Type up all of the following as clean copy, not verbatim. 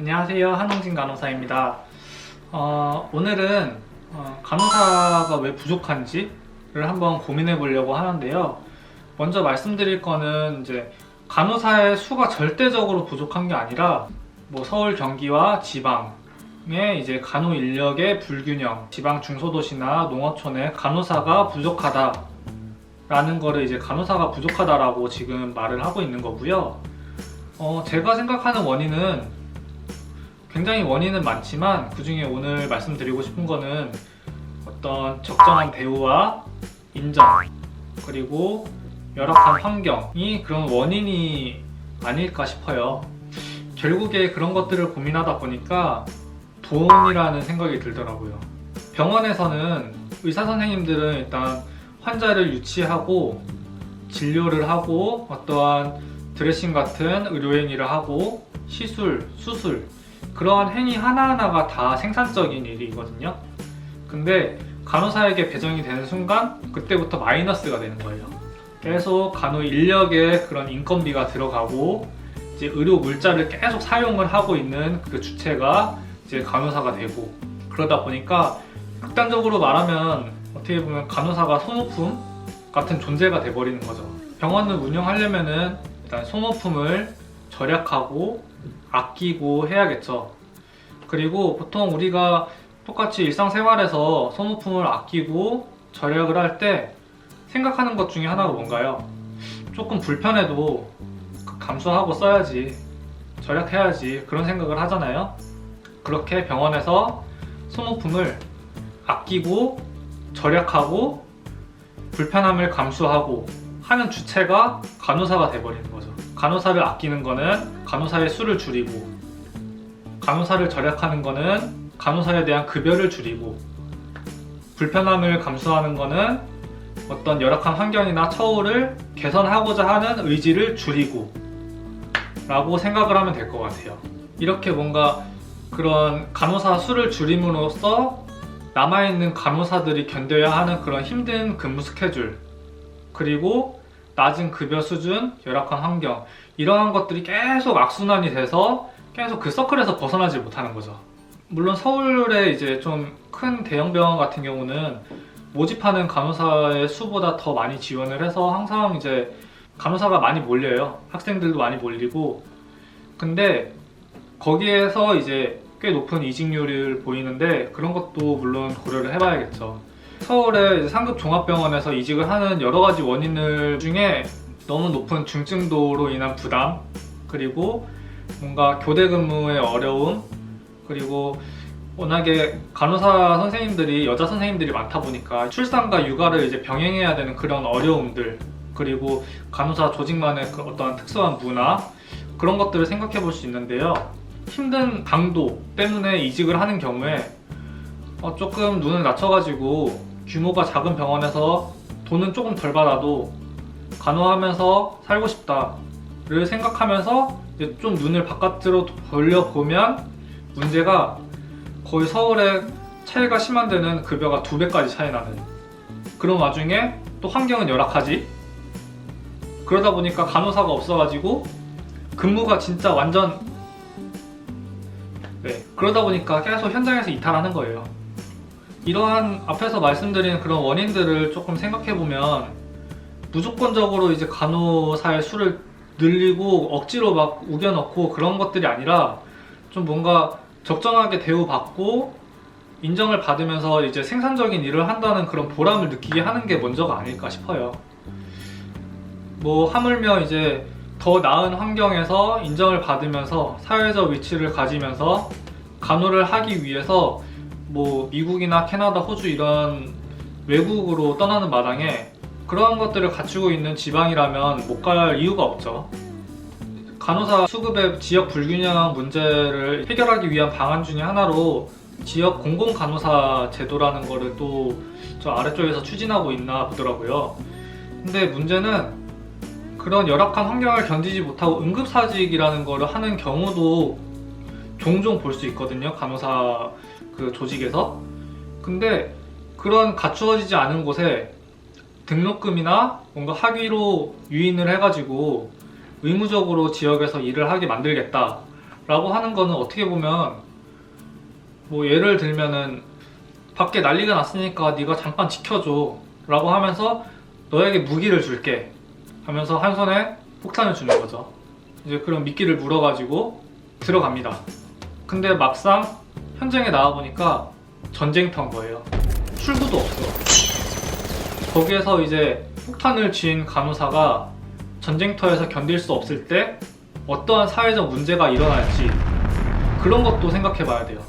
안녕하세요. 한홍진 간호사입니다. 오늘은 간호사가 왜 부족한지를 한번 고민해 보려고 하는데요. 먼저 말씀드릴 거는 이제 간호사의 수가 절대적으로 부족한 게 아니라 뭐 서울, 경기와 지방의 이제 간호 인력의 불균형, 지방 중소도시나 농어촌에 간호사가 부족하다라는 거를 이제 간호사가 부족하다라고 지금 말을 하고 있는 거고요. 제가 생각하는 원인은 굉장히 원인은 많지만 그 중에 오늘 말씀드리고 싶은 거는 어떤 적정한 대우와 인정, 그리고 열악한 환경이 그런 원인이 아닐까 싶어요. 결국에 그런 것들을 고민하다 보니까 돈이라는 생각이 들더라고요. 병원에서는 의사 선생님들은 일단 환자를 유치하고 진료를 하고 어떠한 드레싱 같은 의료행위를 하고 시술, 수술 그러한 행위 하나하나가 다 생산적인 일이거든요. 근데 간호사에게 배정이 되는 순간 그때부터 마이너스가 되는 거예요. 계속 간호 인력에 그런 인건비가 들어가고 이제 의료 물자를 계속 사용을 하고 있는 그 주체가 이제 간호사가 되고, 그러다 보니까 극단적으로 말하면 어떻게 보면 간호사가 소모품 같은 존재가 돼버리는 거죠. 병원을 운영하려면은 일단 소모품을 절약하고 아끼고 해야겠죠. 그리고 보통 우리가 똑같이 일상생활에서 소모품을 아끼고 절약을 할 때 생각하는 것 중에 하나가 뭔가요? 조금 불편해도 감수하고 써야지, 절약해야지, 그런 생각을 하잖아요. 그렇게 병원에서 소모품을 아끼고 절약하고 불편함을 감수하고 하는 주체가 간호사가 돼버리는 거죠. 간호사를 아끼는 거는 간호사의 수를 줄이고, 간호사를 절약하는 거는 간호사에 대한 급여를 줄이고, 불편함을 감수하는 거는 어떤 열악한 환경이나 처우를 개선하고자 하는 의지를 줄이고 라고 생각을 하면 될 것 같아요. 이렇게 뭔가 그런 간호사 수를 줄임으로써 남아있는 간호사들이 견뎌야 하는 그런 힘든 근무 스케줄, 그리고 낮은 급여 수준, 열악한 환경, 이러한 것들이 계속 악순환이 돼서 계속 그 서클에서 벗어나지 못하는 거죠. 물론 서울의 이제 좀 큰 대형 병원 같은 경우는 모집하는 간호사의 수보다 더 많이 지원을 해서 항상 이제 간호사가 많이 몰려요. 학생들도 많이 몰리고. 근데 거기에서 이제 꽤 높은 이직률을 보이는데 그런 것도 물론 고려를 해봐야겠죠. 서울의 이제 상급 종합병원에서 이직을 하는 여러 가지 원인들 중에 너무 높은 중증도로 인한 부담, 그리고 뭔가 교대 근무의 어려움, 그리고 워낙에 간호사 선생님들이 여자 선생님들이 많다 보니까 출산과 육아를 이제 병행해야 되는 그런 어려움들, 그리고 간호사 조직만의 그 어떤 특수한 문화, 그런 것들을 생각해 볼 수 있는데요. 힘든 강도 때문에 이직을 하는 경우에 조금 눈을 낮춰가지고 규모가 작은 병원에서 돈은 조금 덜 받아도 간호하면서 살고 싶다를 생각하면서 이제 좀 눈을 바깥으로 돌려보면 문제가 거의 서울의 차이가 심한 데는 급여가 2배까지 차이 나는, 그런 와중에 또 환경은 열악하지. 그러다 보니까 간호사가 없어가지고 근무가 진짜 완전 그러다 보니까 계속 현장에서 이탈하는 거예요. 이러한 앞에서 말씀드린 그런 원인들을 조금 생각해보면 무조건적으로 이제 간호사의 수를 늘리고 억지로 막 우겨넣고 그런 것들이 아니라 좀 뭔가 적정하게 대우받고 인정을 받으면서 이제 생산적인 일을 한다는 그런 보람을 느끼게 하는 게 먼저가 아닐까 싶어요. 뭐 하물며 이제 더 나은 환경에서 인정을 받으면서 사회적 위치를 가지면서 간호를 하기 위해서 뭐 미국이나 캐나다, 호주 이런 외국으로 떠나는 마당에 그러한 것들을 갖추고 있는 지방이라면 못 갈 이유가 없죠. 간호사 수급의 지역 불균형 문제를 해결하기 위한 방안 중에 하나로 지역 공공간호사 제도라는 거를 또 저 아래쪽에서 추진하고 있나 보더라고요. 근데 문제는 그런 열악한 환경을 견디지 못하고 응급사직이라는 거를 하는 경우도 종종 볼 수 있거든요, 간호사 그 조직에서. 근데 그런 갖추어지지 않은 곳에 등록금이나 뭔가 학위로 유인을 해가지고 의무적으로 지역에서 일을 하게 만들겠다 라고 하는 거는 어떻게 보면 뭐 예를 들면은 밖에 난리가 났으니까 네가 잠깐 지켜줘 라고 하면서 너에게 무기를 줄게 하면서 한 손에 폭탄을 주는 거죠. 이제 그런 미끼를 물어가지고 들어갑니다. 근데 막상 현장에 나와보니까 전쟁터인 거예요. 출구도 없어. 거기에서 이제 폭탄을 쥔 간호사가 전쟁터에서 견딜 수 없을 때 어떠한 사회적 문제가 일어날지 그런 것도 생각해 봐야 돼요.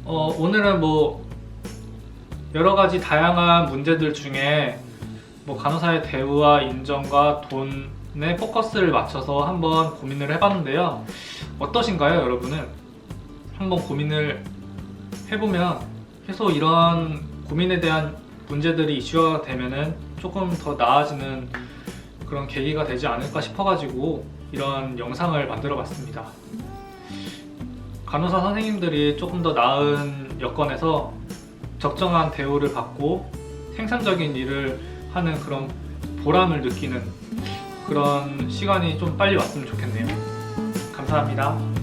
오늘은 뭐 여러 가지 다양한 문제들 중에 뭐 간호사의 대우와 인정과 돈에 포커스를 맞춰서 한번 고민을 해봤는데요. 어떠신가요, 여러분은? 한번 고민을 해보면 계속 이런 고민에 대한 문제들이 이슈화가 되면은 조금 더 나아지는 그런 계기가 되지 않을까 싶어가지고 이런 영상을 만들어 봤습니다. 간호사 선생님들이 조금 더 나은 여건에서 적정한 대우를 받고 생산적인 일을 하는 그런 보람을 느끼는 그런 시간이 좀 빨리 왔으면 좋겠네요. 감사합니다.